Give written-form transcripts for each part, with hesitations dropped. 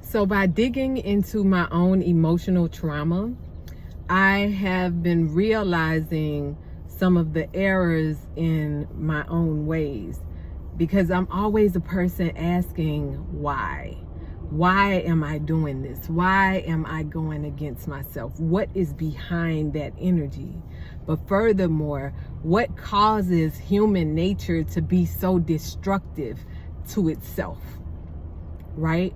So by digging into my own emotional trauma, I have been realizing some of the errors in my own ways, because I'm always a person asking why. Why am I doing this? Why am I going against myself? What is behind that energy? But furthermore, what causes human nature to be so destructive to itself, right?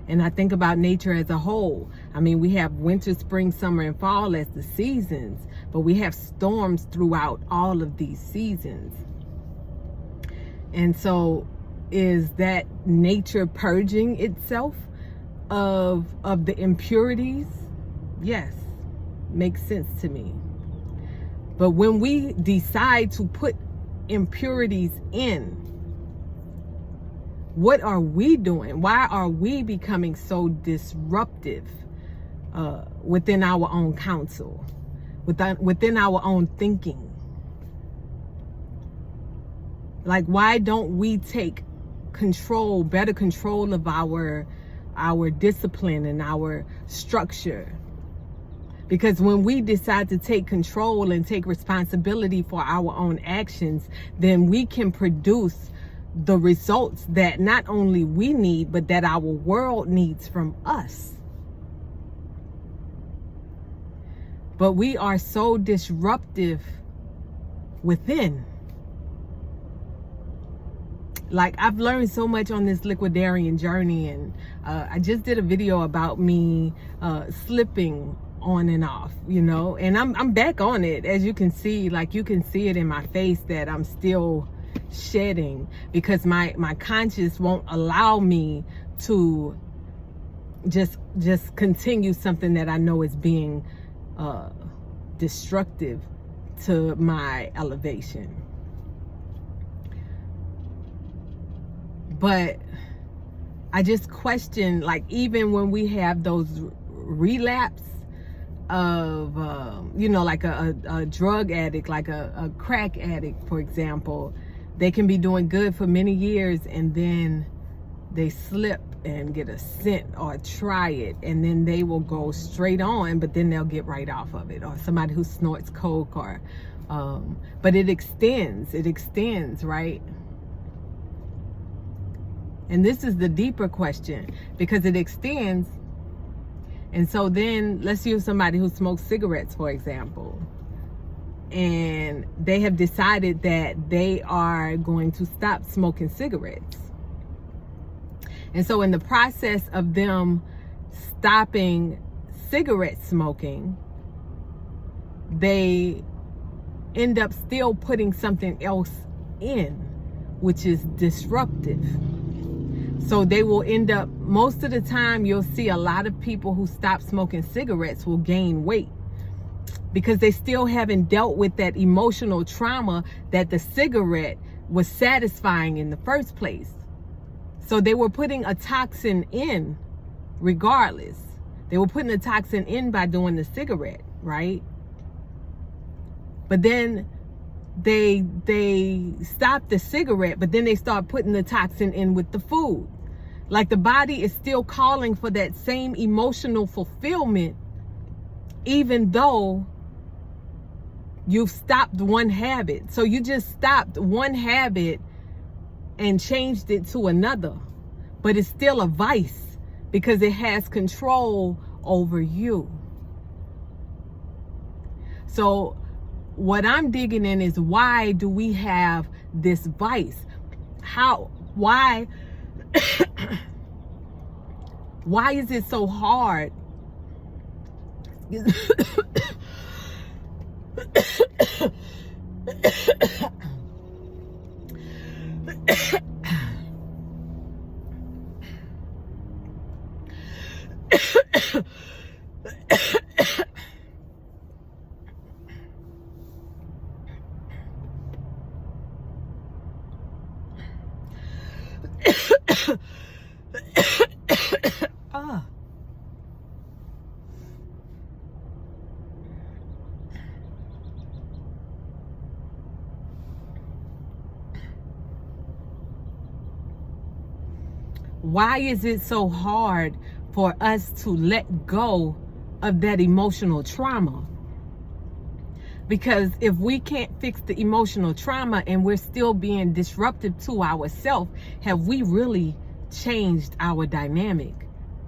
And I think about nature as a whole. I mean, we have winter, spring, summer, and fall as the seasons, but we have storms throughout all of these seasons. And so is that nature purging itself of the impurities? Yes, makes sense to me. But when we decide to put impurities in, what are we doing? Why are we becoming so disruptive within our own counsel, within our own thinking? Like, why don't we take better control of our discipline and our structure? Because when we decide to take control and take responsibility for our own actions, then we can produce the results that not only we need, but that our world needs from us. But we are so disruptive within. Like, I've learned so much on this liquidarian journey, and I just did a video about me slipping on and off, you know, and I'm back on it. As you can see, like, you can see it in my face that I'm still shedding, because my conscience won't allow me to just continue something that I know is being destructive to my elevation. But I just question, like, even when we have those relapse of you know, like a drug addict, like a crack addict, for example, they can be doing good for many years, and then they slip and get a scent or try it, and then they will go straight on, but then they'll get right off of it. Or somebody who snorts coke, or but it extends, right? And this is the deeper question, because it extends. And so then let's use somebody who smokes cigarettes, for example, and they have decided that they are going to stop smoking cigarettes. And so in the process of them stopping cigarette smoking, they end up still putting something else in, which is disruptive. So they will end up, most of the time, you'll see a lot of people who stop smoking cigarettes will gain weight, because they still haven't dealt with that emotional trauma that the cigarette was satisfying in the first place. So they were putting a toxin in regardless. They were putting a toxin in by doing the cigarette, right? But then they stop the cigarette, but then they start putting the toxin in with the food. Like, the body is still calling for that same emotional fulfillment, even though you've stopped one habit. So you just stopped one habit and changed it to another, but it's still a vice because it has control over you. So what I'm digging in is, why do we have this vice? Why why is it so hard? Ah. Why is it so hard for us to let go of that emotional trauma? Because if we can't fix the emotional trauma and we're still being disruptive to ourselves, have we really changed our dynamic?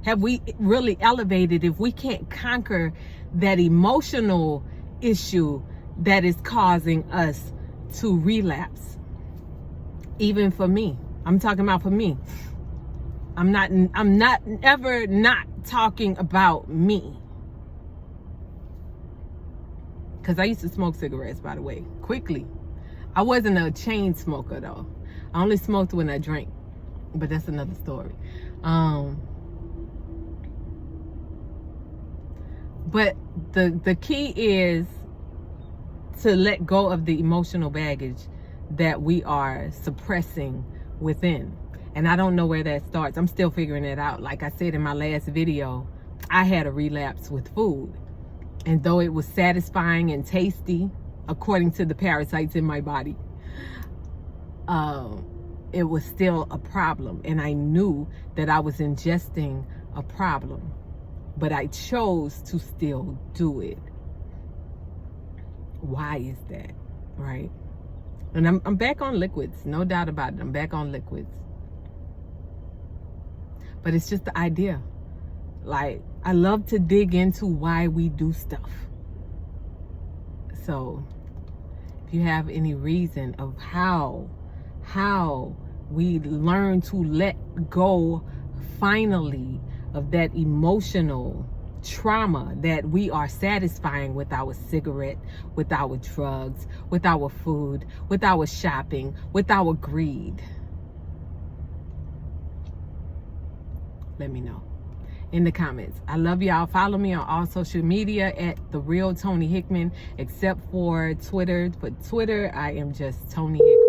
Have we really elevated if we can't conquer that emotional issue that is causing us to relapse? Even for me, I'm talking about for me. I'm not ever not talking about me. Because I used to smoke cigarettes, by the way, quickly. I wasn't a chain smoker, though. I only smoked when I drank. But that's another story. But the key is to let go of the emotional baggage that we are suppressing within. And I don't know where that starts. I'm still figuring it out. Like I said in my last video, I had a relapse with food. And though it was satisfying and tasty, according to the parasites in my body, it was still a problem. And I knew that I was ingesting a problem. But I chose to still do it. Why is that, right? And I'm back on liquids, no doubt about it. I'm back on liquids. But it's just the idea. Like, I love to dig into why we do stuff. So, if you have any reason of how we learn to let go finally of that emotional trauma that we are satisfying with our cigarette, with our drugs, with our food, with our shopping, with our greed, let me know in the comments. I love y'all. Follow me on all social media at The Real Tony Hickman, except for Twitter. For Twitter, I am just Tony Hickman.